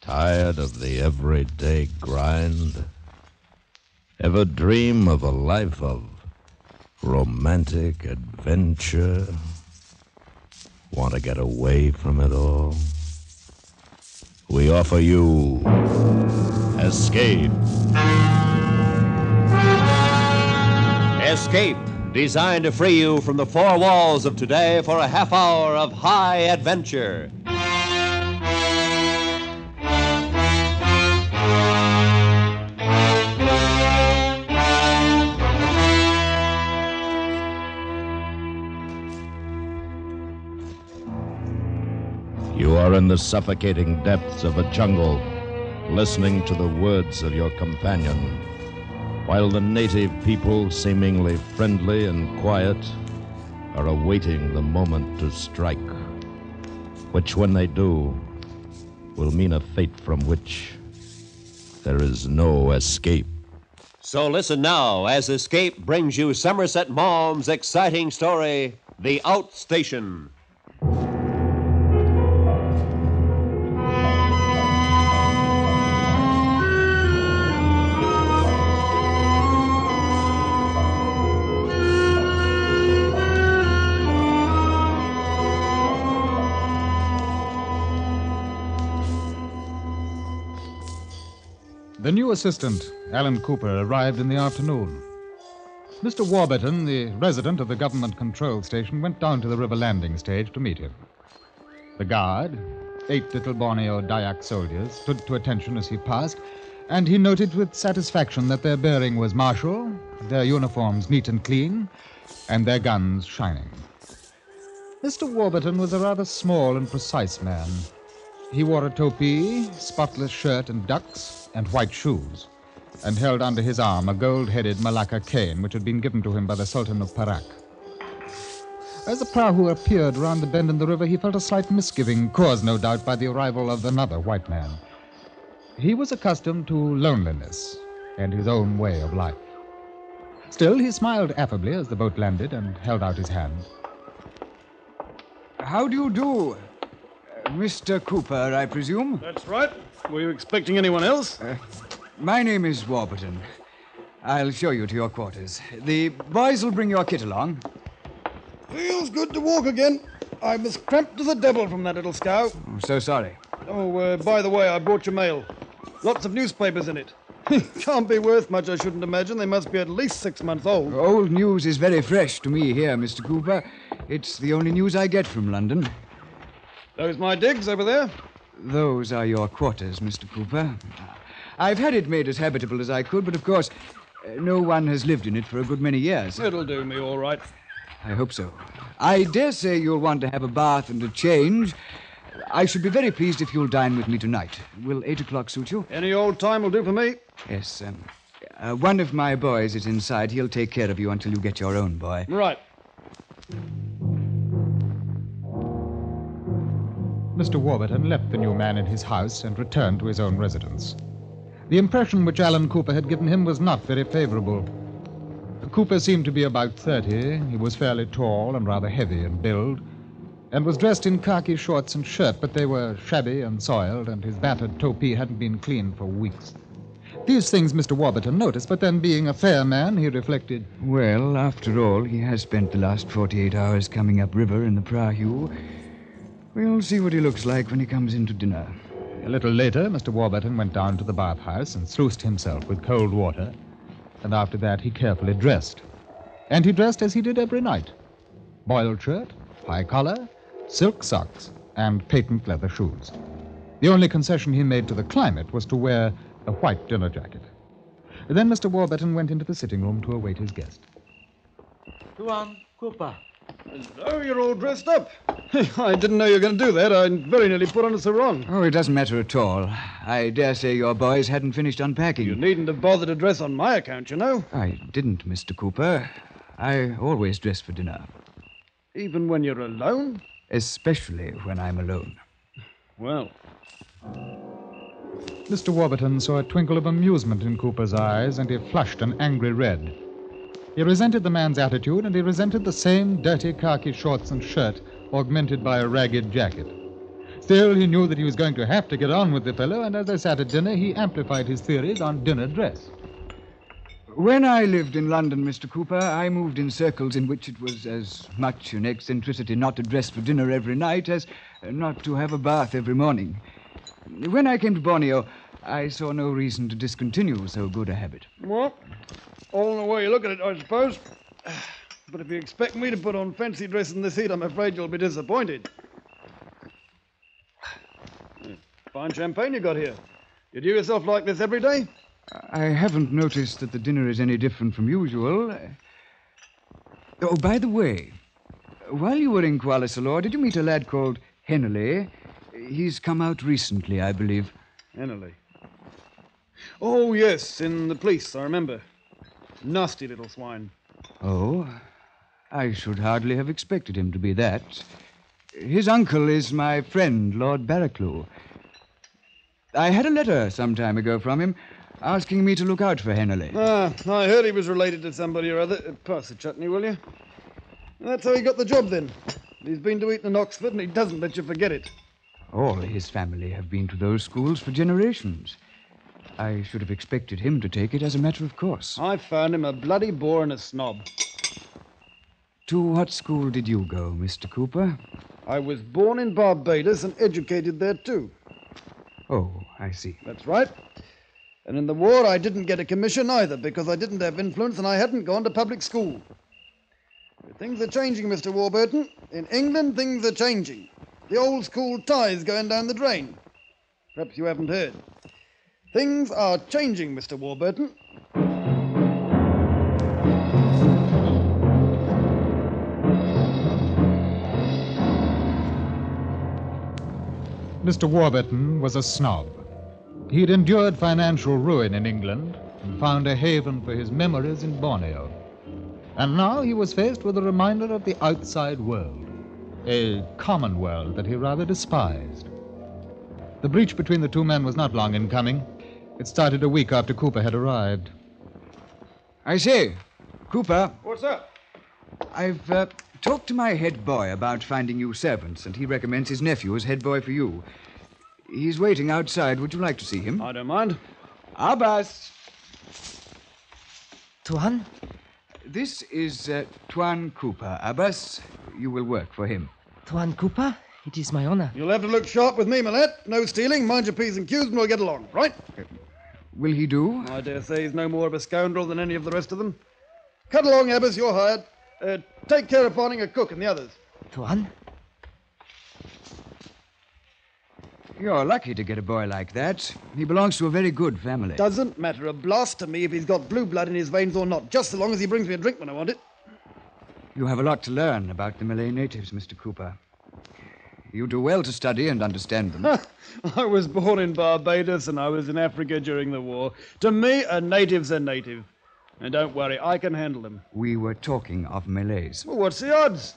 Tired of the everyday grind? Ever dream of a life of romantic adventure? Want to get away from it all? We offer you Escape. Escape, designed to free you from the four walls of today for a half hour of high adventure. You are in the suffocating depths of a jungle, listening to the words of your companion, while the native people, seemingly friendly and quiet, are awaiting the moment to strike, which, when they do, will mean a fate from which there is no escape. So listen now as Escape brings you Somerset Maugham's exciting story, The Outstation. The new assistant, Alan Cooper, arrived in the afternoon. Mr. Warburton, the resident of the government control station, went down to the river landing stage to meet him. The guard, 8 little Borneo Dayak soldiers, stood to attention as he passed, and he noted with satisfaction that their bearing was martial, their uniforms neat and clean, and their guns shining. Mr. Warburton was a rather small and precise man. He wore a topee, spotless shirt and ducks, and white shoes, and held under his arm a gold-headed Malacca cane which had been given to him by the Sultan of Perak. As the prahu appeared round the bend in the river, he felt a slight misgiving, caused no doubt by the arrival of another white man. He was accustomed to loneliness and his own way of life. Still, he smiled affably as the boat landed and held out his hand. How do you do? Mr. Cooper, I presume? That's right. Were you expecting anyone else? My name is Warburton. I'll show you to your quarters. The boys will bring your kit along. Feels good to walk again. I was cramped to the devil from that little scow. I'm so sorry. Oh, by the way, I brought your mail. Lots of newspapers in it. Can't be worth much, I shouldn't imagine. They must be at least 6 months old. Old news is very fresh to me here, Mr. Cooper. It's the only news I get from London. Those my digs over there? Those are your quarters, Mr. Cooper. I've had it made as habitable as I could, but of course, no one has lived in it for a good many years. It'll do me all right. I hope so. I dare say you'll want to have a bath and a change. I should be very pleased if you'll dine with me tonight. Will 8 o'clock suit you? Any old time will do for me. Yes, one of my boys is inside. He'll take care of you until you get your own boy. Right. Mr. Warburton left the new man in his house and returned to his own residence. The impression which Alan Cooper had given him was not very favorable. Cooper seemed to be about 30. He was fairly tall and rather heavy in build, and was dressed in khaki shorts and shirt, but they were shabby and soiled, and his battered topee hadn't been cleaned for weeks. These things Mr. Warburton noticed, but then, being a fair man, he reflected, well, after all, he has spent the last 48 hours coming upriver in the prahu. We'll see what he looks like when he comes in to dinner. A little later, Mr. Warburton went down to the bathhouse and sluiced himself with cold water, and after that he carefully dressed. And he dressed as he did every night. Boiled shirt, high collar, silk socks, and patent leather shoes. The only concession he made to the climate was to wear a white dinner jacket. Then Mr. Warburton went into the sitting room to await his guest. Tuan Cooper. Oh, you're all dressed up. I didn't know you were going to do that. I very nearly put on a sarong. Oh, it doesn't matter at all. I dare say your boys hadn't finished unpacking. You needn't have bothered to dress on my account, you know. I didn't, Mr. Cooper. I always dress for dinner. Even when you're alone? Especially when I'm alone. Well. Mr. Warburton saw a twinkle of amusement in Cooper's eyes, and he flushed an angry red. He resented the man's attitude, and he resented the same dirty khaki shorts and shirt, augmented by a ragged jacket. Still, he knew that he was going to have to get on with the fellow, and as they sat at dinner, he amplified his theories on dinner dress. When I lived in London, Mr. Cooper, I moved in circles in which it was as much an eccentricity not to dress for dinner every night as not to have a bath every morning. When I came to Borneo, I saw no reason to discontinue so good a habit. Well, all in the way you look at it, I suppose. But if you expect me to put on fancy dress in this heat, I'm afraid you'll be disappointed. Fine champagne you got here. You do yourself like this every day? I haven't noticed that the dinner is any different from usual. Oh, by the way, while you were in Kuala Selor, did you meet a lad called Henley? He's come out recently, I believe. Henley. Oh, yes, in the police, I remember. Nasty little swine. Oh, I should hardly have expected him to be that. His uncle is my friend, Lord Barraclough. I had a letter some time ago from him asking me to look out for Henley. Ah, I heard he was related to somebody or other. Pass the chutney, will you? That's how he got the job, then. He's been to Eton and Oxford, and he doesn't let you forget it. All his family have been to those schools for generations. I should have expected him to take it as a matter of course. I found him a bloody bore and a snob. To what school did you go, Mr. Cooper? I was born in Barbados and educated there, too. Oh, I see. That's right. And in the war, I didn't get a commission either because I didn't have influence and I hadn't gone to public school. But things are changing, Mr. Warburton. In England, things are changing. The old school tie's going down the drain. Perhaps you haven't heard. Things are changing, Mr. Warburton. Mr. Warburton was a snob. He'd endured financial ruin in England and found a haven for his memories in Borneo. And now he was faced with a reminder of the outside world, a common world that he rather despised. The breach between the two men was not long in coming. It started a week after Cooper had arrived. I say, Cooper. What's up? I've talked to my head boy about finding you servants, and he recommends his nephew as head boy for you. He's waiting outside. Would you like to see him? I don't mind. Abbas. Tuan? This is Tuan Cooper, Abbas. You will work for him. Tuan Cooper? It is my honor. You'll have to look sharp with me, Millet. No stealing, mind your P's and Q's, and we'll get along, right? Will he do? I dare say he's no more of a scoundrel than any of the rest of them. Cut along, Abbas, you're hired. Take care of finding a cook and the others. Tuan? You're lucky to get a boy like that. He belongs to a very good family. Doesn't matter a blast to me if he's got blue blood in his veins or not, just so long as he brings me a drink when I want it. You have a lot to learn about the Malay natives, Mr. Cooper. You do well to study and understand them. I was born in Barbados and I was in Africa during the war. To me, a native's a native. And don't worry, I can handle them. We were talking of Malays. Well, what's the odds?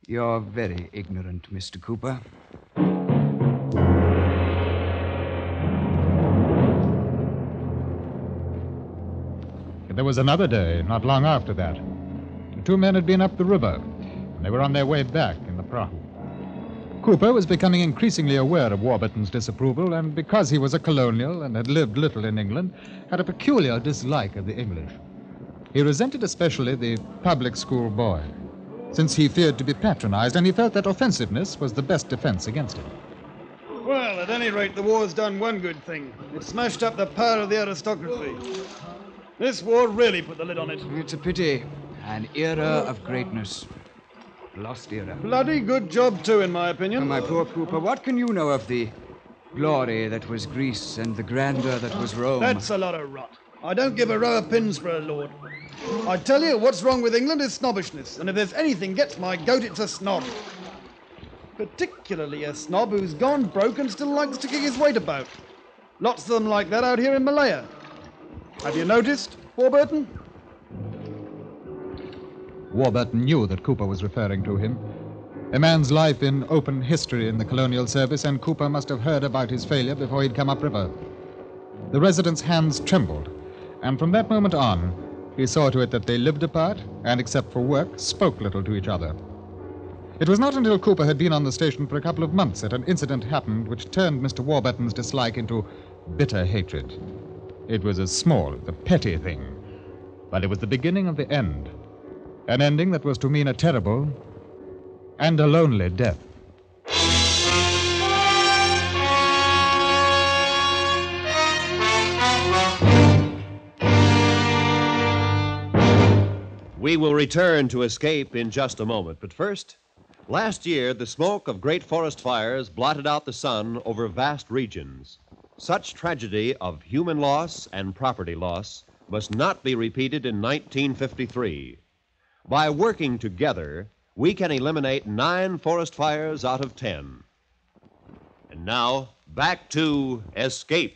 You're very ignorant, Mr. Cooper. There was another day, not long after that. The two men had been up the river, and they were on their way back in the prahu. Cooper was becoming increasingly aware of Warburton's disapproval, and because he was a colonial and had lived little in England, had a peculiar dislike of the English. He resented especially the public school boy, since he feared to be patronized, and he felt that offensiveness was the best defense against him. Well, at any rate, the war's done one good thing. It smashed up the power of the aristocracy. This war really put the lid on it. It's a pity. An era of greatness. Lost era. Bloody good job, too, in my opinion. Oh, my poor Cooper, what can you know of the glory that was Greece and the grandeur that was Rome? That's a lot of rot. I don't give a row of pins for a lord. I tell you, what's wrong with England is snobbishness, and if there's anything gets my goat, it's a snob. Particularly a snob who's gone broke and still likes to kick his weight about. Lots of them like that out here in Malaya. Have you noticed, Warburton? Warburton knew that Cooper was referring to him. A man's life in open history in the colonial service, and Cooper must have heard about his failure before he'd come upriver. The resident's hands trembled, and from that moment on, he saw to it that they lived apart and, except for work, spoke little to each other. It was not until Cooper had been on the station for a couple of months that an incident happened which turned Mr. Warburton's dislike into bitter hatred. It was a small, a petty thing, but it was the beginning of the end. An ending that was to mean a terrible and a lonely death. We will return to Escape in just a moment, but first, last year the smoke of great forest fires blotted out the sun over vast regions. Such tragedy of human loss and property loss must not be repeated in 1953. By working together, we can eliminate 9 forest fires out of 10. And now, back to Escape.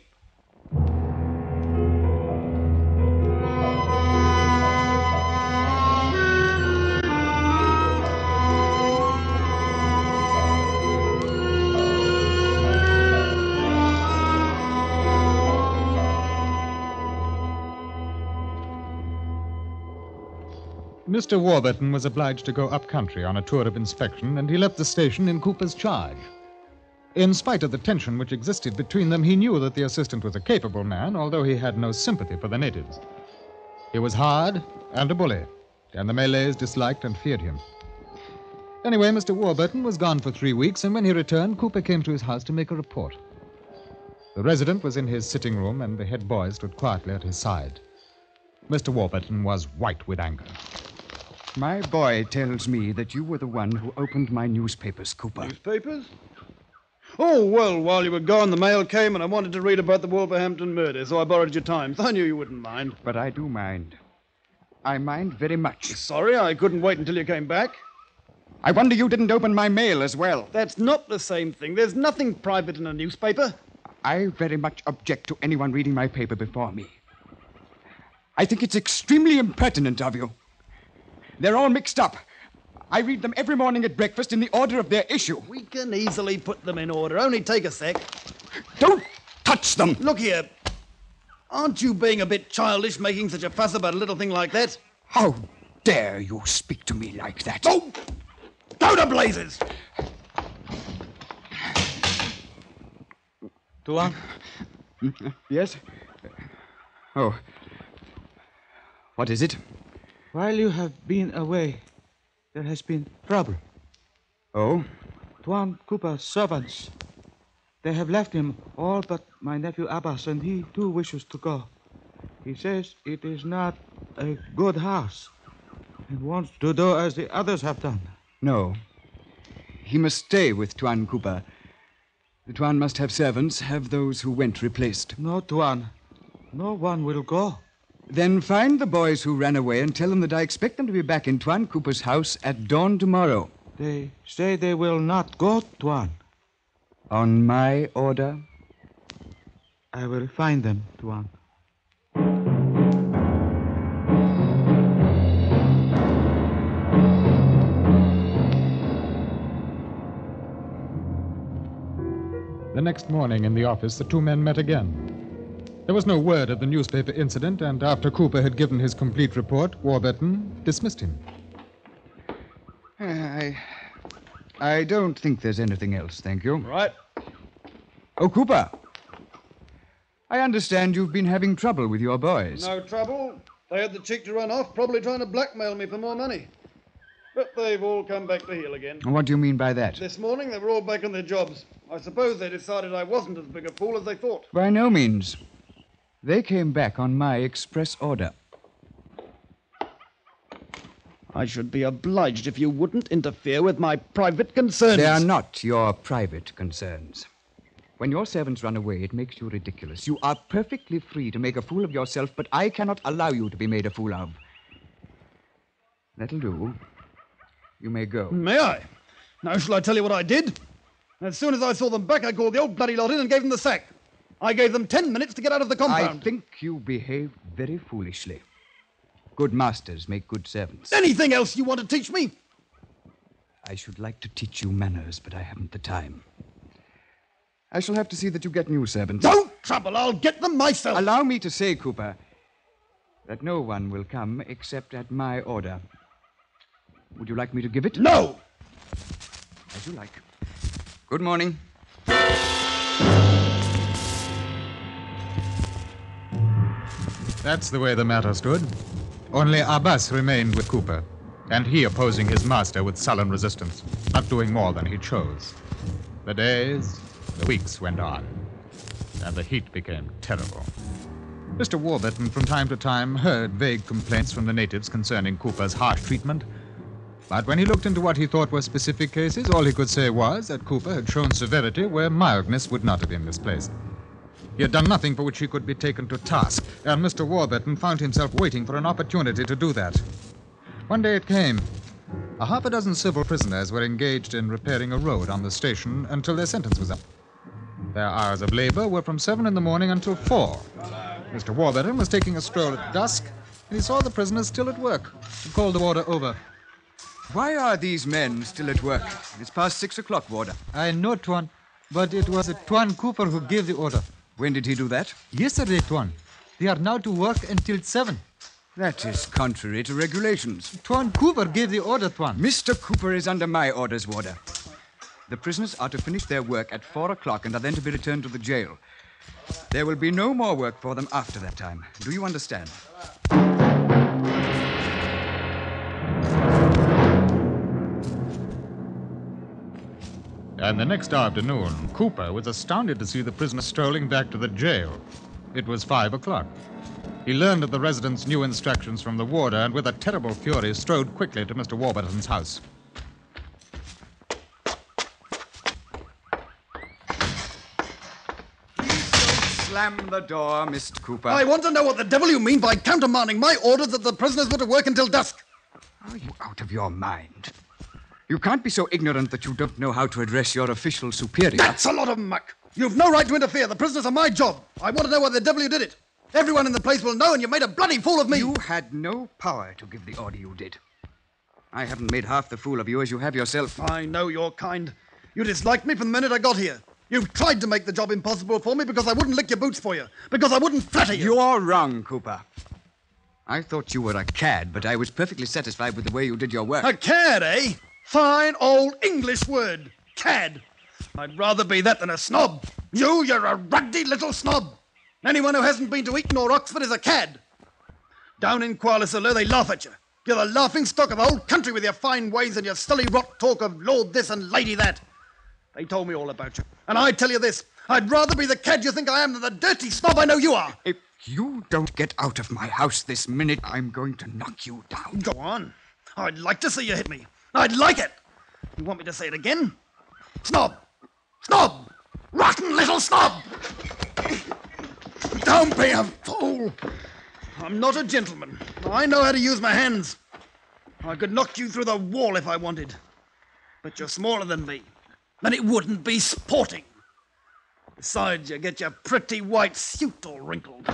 Mr. Warburton was obliged to go up country on a tour of inspection, and he left the station in Cooper's charge. In spite of the tension which existed between them, he knew that the assistant was a capable man, although he had no sympathy for the natives. He was hard and a bully, and the Malays disliked and feared him. Anyway, Mr. Warburton was gone for 3 weeks, and when he returned, Cooper came to his house to make a report. The resident was in his sitting room, and the head boy stood quietly at his side. Mr. Warburton was white with anger. My boy tells me that you were the one who opened my newspapers, Cooper. Newspapers? Oh, well, while you were gone, the mail came and I wanted to read about the Wolverhampton murder, so I borrowed your Times. I knew you wouldn't mind. But I do mind. I mind very much. Sorry, I couldn't wait until you came back. I wonder you didn't open my mail as well. That's not the same thing. There's nothing private in a newspaper. I very much object to anyone reading my paper before me. I think it's extremely impertinent of you. They're all mixed up. I read them every morning at breakfast in the order of their issue. We can easily put them in order. Only take a sec. Don't touch them! Look here. Aren't you being a bit childish making such a fuss about a little thing like that? How dare you speak to me like that? Oh! Go to blazes! Tuan, Yes? Oh. What is it? while you have been away, there has been trouble. Oh? Tuan Cooper's servants. They have left him all but my nephew Abbas, and he too wishes to go. He says it is not a good house and wants to do as the others have done. No. He must stay with Tuan Cooper. The Tuan must have servants, have those who went replaced. No, Tuan. No one will go. Then find the boys who ran away and tell them that I expect them to be back in Tuan Cooper's house at dawn tomorrow. They say they will not go, Tuan. On my order? I will find them, Tuan. The next morning in the office, the two men met again. There was no word of the newspaper incident, and after Cooper had given his complete report, Warburton dismissed him. I don't think there's anything else, thank you. Right. Oh, Cooper. I understand you've been having trouble with your boys. No trouble. They had the cheek to run off, probably trying to blackmail me for more money. But they've all come back to heel again. What do you mean by that? This morning they were all back on their jobs. I suppose they decided I wasn't as big a fool as they thought. By no means. They came back on my express order. I should be obliged if you wouldn't interfere with my private concerns. They are not your private concerns. When your servants run away, it makes you ridiculous. You are perfectly free to make a fool of yourself, but I cannot allow you to be made a fool of. That'll do. You may go. May I? Now, shall I tell you what I did? As soon as I saw them back, I called the old bloody lot in and gave them the sack. I gave them 10 minutes to get out of the compound. I think you behaved very foolishly. Good masters make good servants. Anything else you want to teach me? I should like to teach you manners, but I haven't the time. I shall have to see that you get new servants. Don't trouble, I'll get them myself. Allow me to say, Cooper, that no one will come except at my order. Would you like me to give it? No! As you like. Good morning. That's the way the matter stood. Only Abbas remained with Cooper, and he opposing his master with sullen resistance, not doing more than he chose. The days, the weeks went on, and the heat became terrible. Mr. Warburton from time to time heard vague complaints from the natives concerning Cooper's harsh treatment, but when he looked into what he thought were specific cases, all he could say was that Cooper had shown severity where mildness would not have been misplaced. He had done nothing for which he could be taken to task, and Mr. Warburton found himself waiting for an opportunity to do that. One day it came. A half a dozen civil prisoners were engaged in repairing a road on the station until their sentence was up. Their hours of labor were from 7 in the morning until 4. Mr. Warburton was taking a stroll at dusk, and he saw the prisoners still at work. He called the warder over. Why are these men still at work? It's past 6 o'clock, warder. I know, Tuan, but it was Tuan Cooper who gave the order. When did he do that? Yesterday, Tuan. They are now to work until 7. That is contrary to regulations. Tuan Cooper gave the order, Tuan. Mr. Cooper is under my orders, warder. The prisoners are to finish their work at 4 o'clock and are then to be returned to the jail. There will be no more work for them after that time. Do you understand? And the next afternoon, Cooper was astounded to see the prisoners strolling back to the jail. It was 5 o'clock. He learned of the resident's new instructions from the warder and with a terrible fury strode quickly to Mr. Warburton's house. Slam the door, Mr. Cooper. I want to know what the devil you mean by countermanding my orders that the prisoners were to work until dusk. Are you out of your mind? You can't be so ignorant that you don't know how to address your official superior. That's a lot of muck. You've no right to interfere. The prisoners are my job. I want to know why the devil you did it. Everyone in the place will know, and you made a bloody fool of me. You had no power to give the order you did. I haven't made half the fool of you as you have yourself. I know your kind. You disliked me from the minute I got here. You've tried to make the job impossible for me because I wouldn't lick your boots for you, because I wouldn't flatter you. You're wrong, Cooper. I thought you were a cad, but I was perfectly satisfied with the way you did your work. A cad, eh? Fine old English word. Cad. I'd rather be that than a snob. You're a ruddy little snob. Anyone who hasn't been to Eton or Oxford is a cad. Down in Kuala-Lumpur, they laugh at you. You're the laughing stock of the whole country with your fine ways and your silly rot talk of Lord this and Lady that. They told me all about you. And I tell you this, I'd rather be the cad you think I am than the dirty snob I know you are. If you don't get out of my house this minute, I'm going to knock you down. Go on. I'd like to see you hit me. I'd like it. You want me to say it again? Snob! Snob! Rotten little snob! Don't be a fool. I'm not a gentleman. I know how to use my hands. I could knock you through the wall if I wanted. But you're smaller than me, and it wouldn't be sporting. Besides, you get your pretty white suit all wrinkled.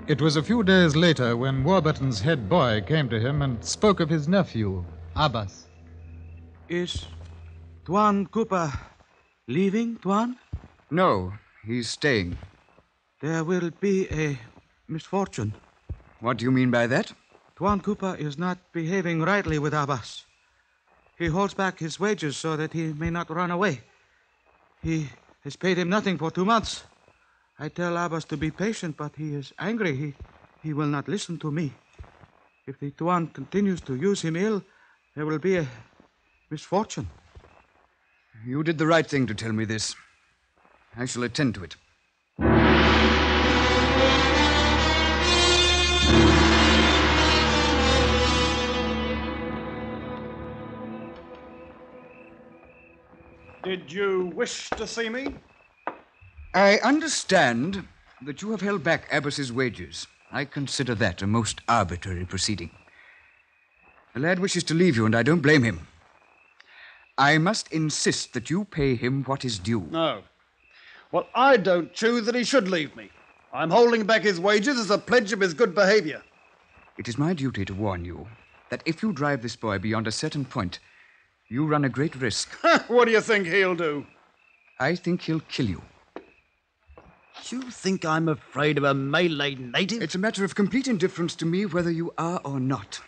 It was a few days later when Warburton's head boy came to him and spoke of his nephew, Abbas. Is Tuan Cooper leaving, Tuan? No, he's staying. There will be a misfortune. What do you mean by that? Tuan Cooper is not behaving rightly with Abbas. He holds back his wages so that he may not run away. He has paid him nothing for 2 months. I tell Abbas to be patient, but he is angry. He will not listen to me. If the Tuan continues to use him ill, there will be a misfortune. You did the right thing to tell me this. I shall attend to it. Did you wish to see me? I understand that you have held back Abbas's wages. I consider that a most arbitrary proceeding. The lad wishes to leave you, and I don't blame him. I must insist that you pay him what is due. No. Well, I don't choose that he should leave me. I'm holding back his wages as a pledge of his good behavior. It is my duty to warn you that if you drive this boy beyond a certain point, you run a great risk. What do you think he'll do? I think he'll kill you. You think I'm afraid of a Malay native? It's a matter of complete indifference to me whether you are or not.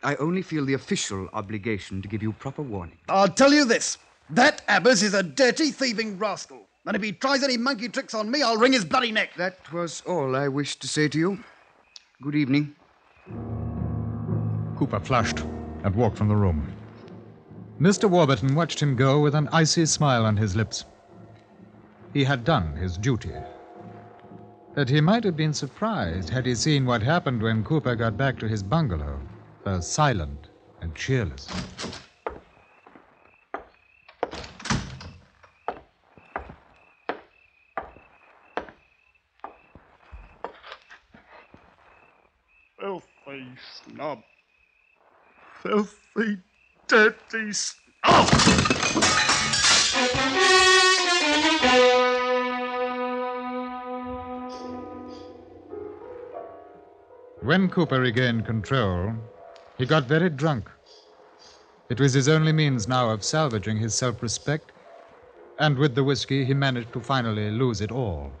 I only feel the official obligation to give you proper warning. I'll tell you this. That Abbas is a dirty, thieving rascal. And if he tries any monkey tricks on me, I'll wring his bloody neck. That was all I wished to say to you. Good evening. Cooper flushed and walked from the room. Mr. Warburton watched him go with an icy smile on his lips. He had done his duty. But he might have been surprised had he seen what happened when Cooper got back to his bungalow, though silent and cheerless. Filthy snob. Filthy, dirty snob! When Cooper regained control, he got very drunk. It was his only means now of salvaging his self-respect, and with the whiskey he managed to finally lose it all.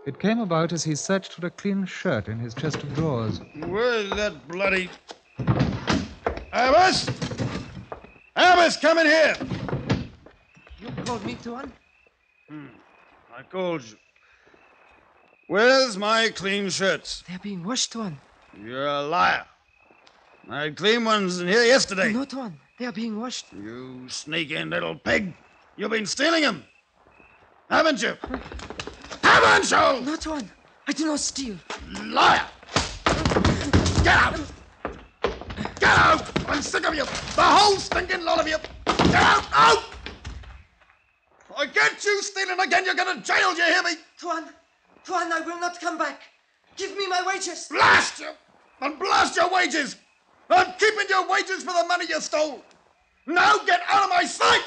It came about as he searched for a clean shirt in his chest of drawers. Where's that bloody... Abbas! Abbas, come in here! You called me, Tuan? I called you. Where's my clean shirts? They're being washed, Tuan. You're a liar. I had clean ones in here yesterday. No, Tuan. They are being washed. You sneaking little pig. You've been stealing them. Haven't you? Haven't you? No, Tuan. I do not steal. Liar! Get out! Get out! I'm sick of you. The whole stinking lot of you. Get out! Out! If I get you stealing again, you're going to jail. Do you hear me? Tuan, I will not come back. Give me my wages. Blast you! And blast your wages! I'm keeping your wages for the money you stole. Now get out of my sight!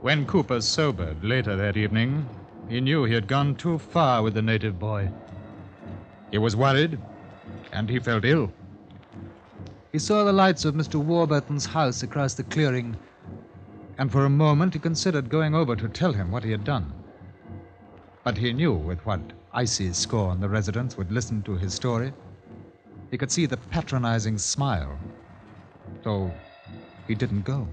When Cooper sobered later that evening, he knew he had gone too far with the native boy. He was worried, and he felt ill. He saw the lights of Mr. Warburton's house across the clearing, and for a moment he considered going over to tell him what he had done. But he knew with what icy scorn the residents would listen to his story. He could see the patronizing smile, so he didn't go.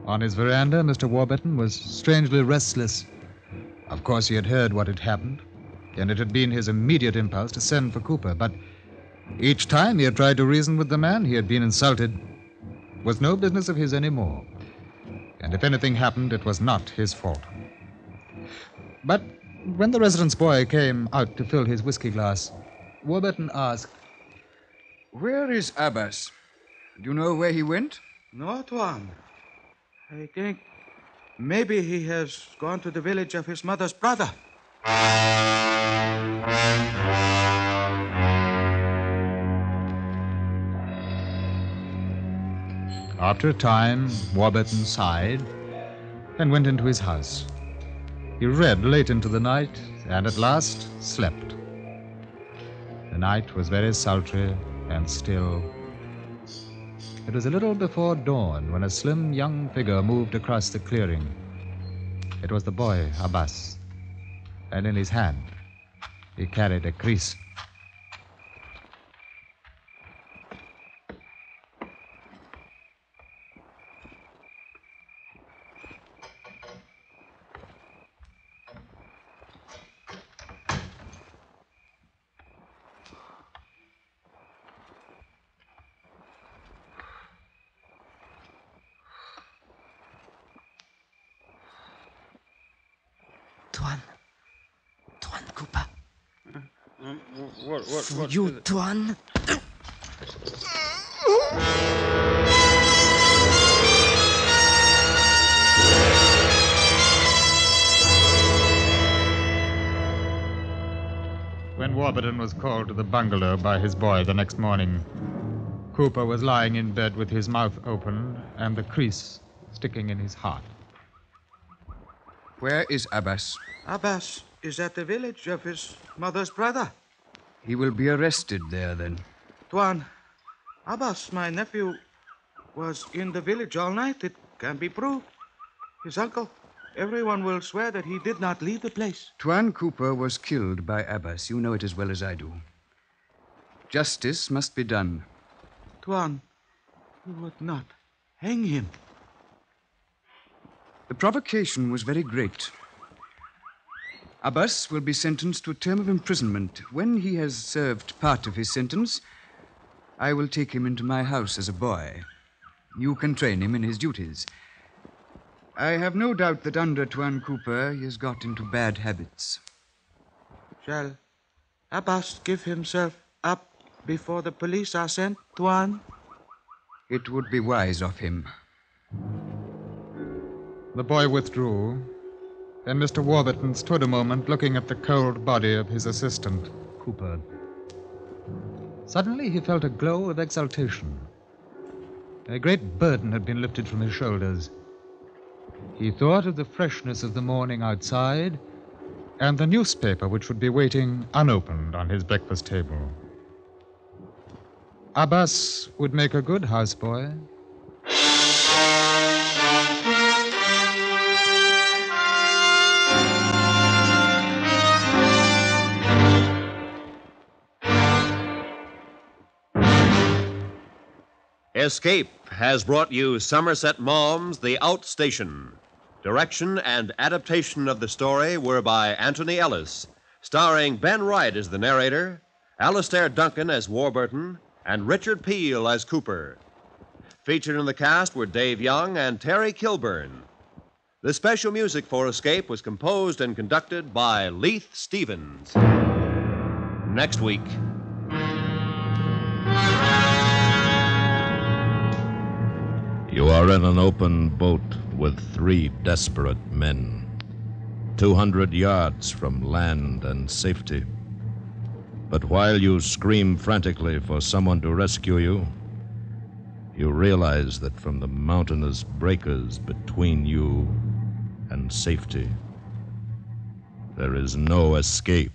On his veranda, Mr. Warburton was strangely restless. Of course, he had heard what had happened, and it had been his immediate impulse to send for Cooper, but each time he had tried to reason with the man he had been insulted was no business of his anymore. And if anything happened, it was not his fault. But when the resident's boy came out to fill his whiskey glass, Warburton asked, Where is Abbas? Do you know where he went? No, Tuan. I think maybe he has gone to the village of his mother's brother. After a time, Warburton sighed and went into his house. He read late into the night and at last slept. The night was very sultry and still. It was a little before dawn when a slim young figure moved across the clearing. It was the boy, Abbas, and in his hand he carried a kriss. Tuan Cooper. What? For you, Tuan. When Warburton was called to the bungalow by his boy the next morning, Cooper was lying in bed with his mouth open and the kriss sticking in his heart. Where is Abbas? Abbas is at the village of his mother's brother. He will be arrested there, then. Tuan, Abbas, my nephew, was in the village all night. It can be proved. His uncle, everyone will swear that he did not leave the place. Tuan Cooper was killed by Abbas. You know it as well as I do. Justice must be done. Tuan, you would not hang him. The provocation was very great. Abbas will be sentenced to a term of imprisonment. When he has served part of his sentence, I will take him into my house as a boy. You can train him in his duties. I have no doubt that under Tuan Cooper he has got into bad habits. Shall Abbas give himself up before the police are sent, Tuan? It would be wise of him. The boy withdrew. Then Mr. Warburton stood a moment looking at the cold body of his assistant, Cooper. Suddenly he felt a glow of exultation. A great burden had been lifted from his shoulders. He thought of the freshness of the morning outside and the newspaper which would be waiting unopened on his breakfast table. Abbas would make a good houseboy. Escape has brought you Somerset Maugham's The Outstation. Direction and adaptation of the story were by Anthony Ellis, starring Ben Wright as the narrator, Alastair Duncan as Warburton, and Richard Peel as Cooper. Featured in the cast were Dave Young and Terry Kilburn. The special music for Escape was composed and conducted by Leith Stevens. Next week. You are in an open boat with 3 desperate men, 200 yards from land and safety. But while you scream frantically for someone to rescue you, you realize that from the mountainous breakers between you and safety, there is no escape.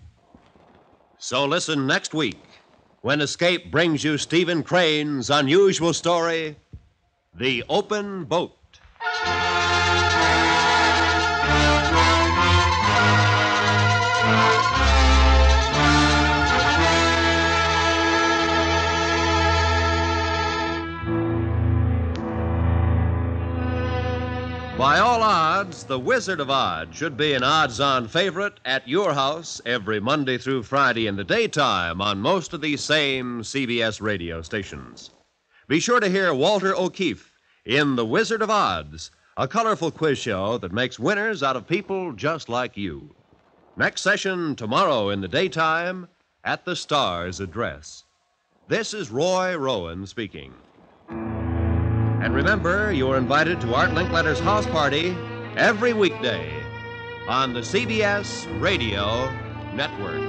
So listen next week when Escape brings you Stephen Crane's unusual story, The Open Boat. By all odds, The Wizard of Oz should be an odds-on favorite at your house every Monday through Friday in the daytime on most of these same CBS radio stations. Be sure to hear Walter O'Keefe in The Wizard of Oz, a colorful quiz show that makes winners out of people just like you. Next session tomorrow in the daytime at the Star's address. This is Roy Rowan speaking. And remember, you're invited to Art Linkletter's house party every weekday on the CBS Radio Network.